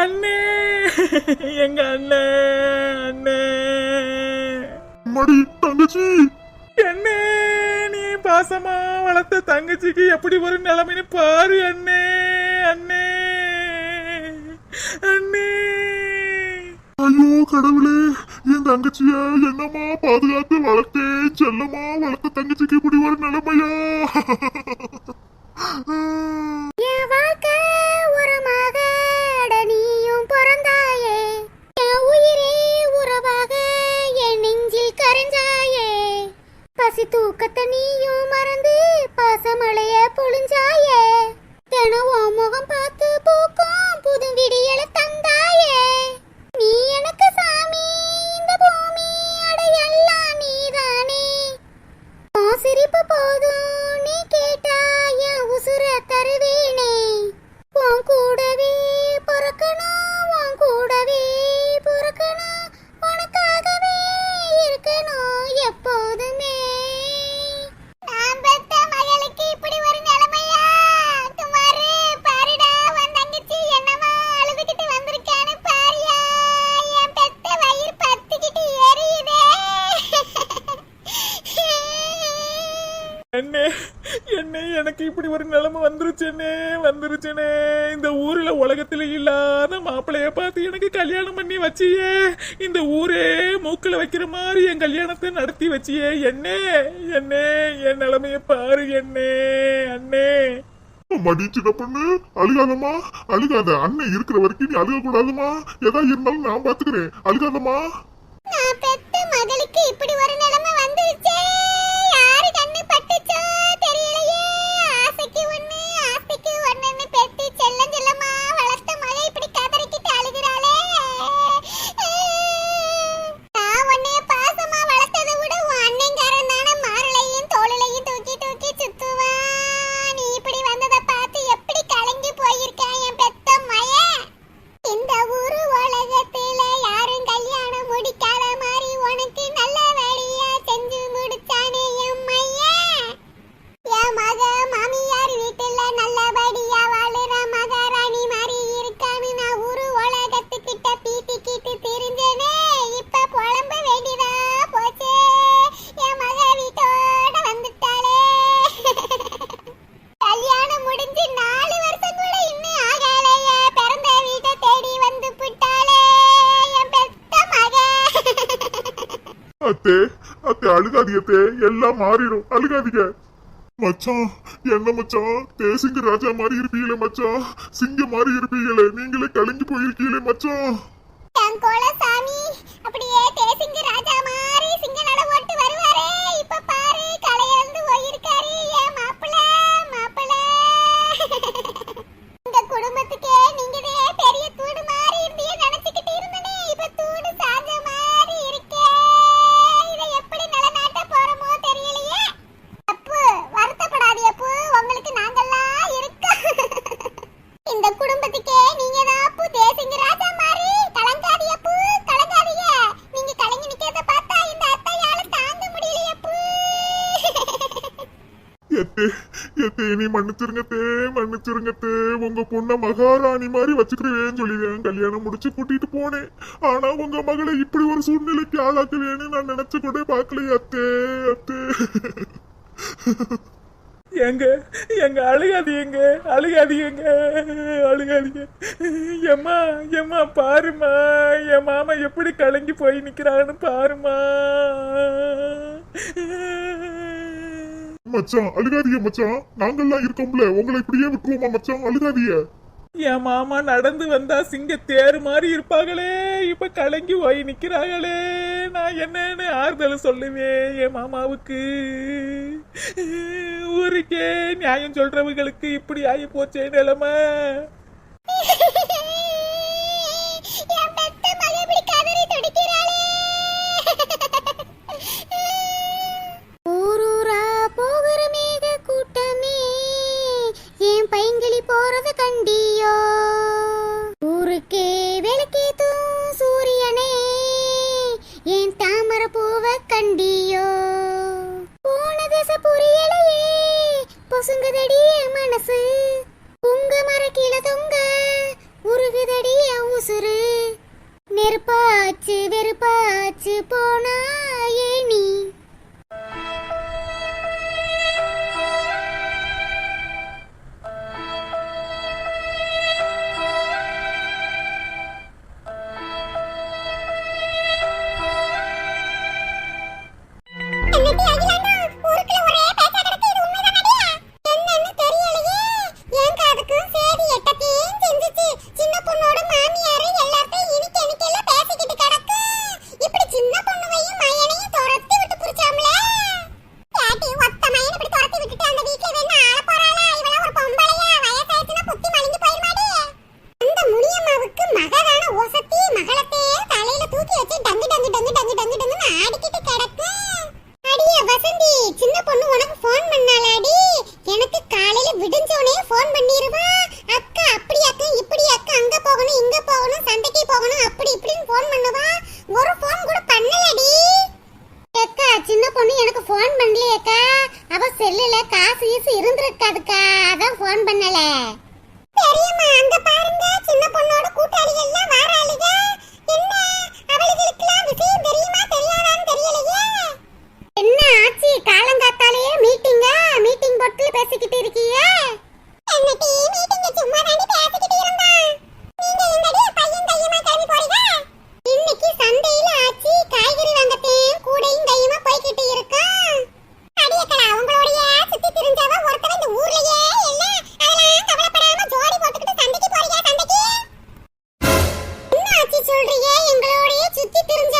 அண்ணே, எங்க அண்ணே, அண்ணே மடி தங்கச்சி. அண்ணே, நீ பாசமா வளர்த்த தங்கச்சிக்கு எப்படி ஒரு நிலைமைன்னு பாரு அண்ணே, அண்ணே, அண்ணே. ஐயோ கடவுளே, என் தங்கச்சிய என்னமா பாதுகாத்து வளர்த்தேன், செல்லமா வளர்த்த தங்கச்சிக்கு இப்படி ஒரு நிலைமையா? என் வாழ்க்கை உரமாக நீயும் பிறந்தாயே, என் உயிரே உறவாக என் நெஞ்சில் கரைஞ்சாயே, பசி தூக்கத்தை நீயும் மறந்து பாசமழைய பொழிஞ்சாயே, தினமும் முகம் பார்த்து பூக்கும் புது விடியல தந்தாயே, நீ எனக்கு சாமி, இந்த பூமி அடையெல்லாம் நீதானே, உன் சிரிப்பு போதும், நீ கேட்டா என் உசுர தருவேனே, உன் கூடவே பிறக்கணும், உன் கூடவே பிறக்கணும், உனக்காகவே இருக்கணும் எப்போதுமே. நான் பெத்த மகளுக்கு இப்படி ஒரு நிலைமையா? குமாரு பாருடா, உன் தங்கச்சி என்னமா அழுதுகிட்டு வந்திருக்கான்னு பாரியா, என் பெத்த வயிறு பத்திக்கிட்டு எரியுதே. அண்ணே, என்ன எனக்கு இப்படி ஒரு நிலைமை வந்துருச்சுனே, வந்துருச்சுனே. இந்த ஊர்ல உலகத்துல இல்லாத மாப்பிள்ளைய பார்த்து எனக்கு கல்யாணம் பண்ணி வச்சியே, இந்த ஊரே மூக்குல வைக்கிற மாதிரி என் கல்யாணத்தை நடத்தி வச்சியே. என்ன என்ன என் நிலைமைய பாரு என்னே, அண்ணே. மடி சின்ன பொண்ணு, அழுகாதம்மா, அழுகாத. அண்ணன் இருக்கிற வரைக்கும் நீ அழுக கூடாதுமா. எதா இருந்தாலும் நான் பாத்துக்கிறேன், அழுகாதம்மா. நான் பெத்த மகளுக்கு இப்படி ஒரு நிலைமை வந்துருச்சே, யாரு கண்ணு பட்டுச்சோ தெரியலையே. ஆசைக்கு ஒண்ணு ஆசைக்கு ஒண்ணுன்னு பெத்து செல்லம் செல்லமா வளர்த்த மக இப்படி கதறிக்கிட்டு அழுகிறாளே. நான் உன்னைய பாசமா வளர்த்ததை விட உன் அண்ணங்காரன் தானே மாரளையும் தோளிலையும் தூக்கி தூக்கி சுத்துவான். நீ இப்படி வந்ததை பார்த்து எப்படி கலங்கி போயிருக்கேன் என் பெத்த மகன். இந்த ஊரு உலகத்துல யாரும் கல்யாணம் முடிக்காத மாதிரி உனக்கு நல்ல வழியா செஞ்சு முடிச்சானே என் மையன். என் மக மாமியார் வீட்டுல நல்லபடியா வாழுற மகாராணி மாதிரி இருக்கான்னு நான் ஊரு உலகத்துக்கிட்ட பீத்திக்கிட்டு தெரிஞ்சனே. இப்ப புலம்ப வேண்டியதா போச்சே, என் மக வீட்டோட வந்துட்டாளே. கல்யாணம் முடிஞ்சு 4 வருஷம் கூட இன்னும் ஆகலையே, பிறந்த வீட்டை தேடி வந்து புட்டாளே என் பெத்த மக. அத்தே அத்தே, அழுகாதீங்கத்தே, எல்லாம் மாறிடும், அழுகாதீங்க. மச்சான், என்ன மச்சான், தேசிங்க ராஜா மாதிரி இருப்பீங்களே மச்சான், சிங்க மாதிரி இருப்பீங்களே, நீங்களே கலங்கி போயிருக்கீங்களே மச்சான். என் கோலசாமி அப்படியே தேசிங்க ராஜா மாதிரி சிங்க நட ஓட்டு வருவாரே, இப்ப பாரு கலையிழந்து போயிருக்காரு என் மாப்பிள்ள, மாப்பிள்ள. இந்த குடும்பத்துக்கே நீங்கதே பெரிய தூடு மாதிரி இருந்தீங்க நினைச்சுக்கிட்டு இருந்தனே, இப்ப தூடு சாஞ்ச மாதிரி இருக்கே. இதை எப்படி நிலநாட்ட போறோமோ தெரியலையே. அப்பு வருத்தப்படாதே அப்பு, உங்களுக்கு நாங்கெல்லாம் இருக்கோம். இந்த குடும்பத்துக்கே நீங்க தான் அப்பு தேசிங்க ராஜா மாதிரி. கலங்காதீங்க அப்பு, கலங்காதீங்க. நீங்க கலங்கி நிக்கிறத பார்த்தா இந்த அத்தையால தாங்க முடியலையே அப்பு. எத்தே எத்தே, நீ மன்னிச்சிருங்கத்தே, மன்னிச்சிருங்கத்தே. உங்க பொண்ண மகாராணி மாதிரி வச்சுக்கிறேன்னு சொல்லிடுவேன், கல்யாணம் முடிச்சு கூட்டிட்டு போனேன். ஆனா உங்க மகளை இப்படி ஒரு சூழ்நிலைக்கு ஆளாக்குவேன்னு நான் நினைச்சு கூட பாக்கலையே அத்தே, அத்தே. எங்க எங்க அழுகாதீங்க, அழுகாதீங்க, அழுகாதீங்க. எம்மா எம்மா பாருமா, என் மாமா எப்படி கலங்கி போய் நிக்கிறான்னு பாருமா. மச்சான் அழுகாதீங்க மச்சான், நாங்கெல்லாம் இருக்கோம்ல, உங்களை இப்படியே விட்டுருவோமா மச்சான், அழுகாதீங்க. என் மாமா நடந்து வந்தா சிங்க தேர் மாதிரி இருப்பாங்களே, இப்ப கலங்கி போய் நிக்கிறாங்களே. நான் என்னன்னு ஆறுதல் சொல்லுவேன் என் மாமாவுக்கு? ஊருக்கே நியாயம் சொல்றவங்களுக்கு இப்படி ஆகி போச்சே நிலைமை. என் பெத்த மக இப்படி கதறி துடிக்கிறாளே. ஊரூரா போகிற மேக கூட்டமே, என் பைங்கிளி போறத கண்டியோ, ஊருக்கே விளக்கேத்தும் சூரியனே, என் தாமரை பூவை கண்டியோ, போன திசை புரியலையே, பொசுங்குதடி என் மனசு, உங்க மரக்கில தொங்க உருகுதடி என் உசுரு நெருப்பாச்சு வெறுப்பாச்சு போனாயே நீ. சுத்தி திரிஞ்சு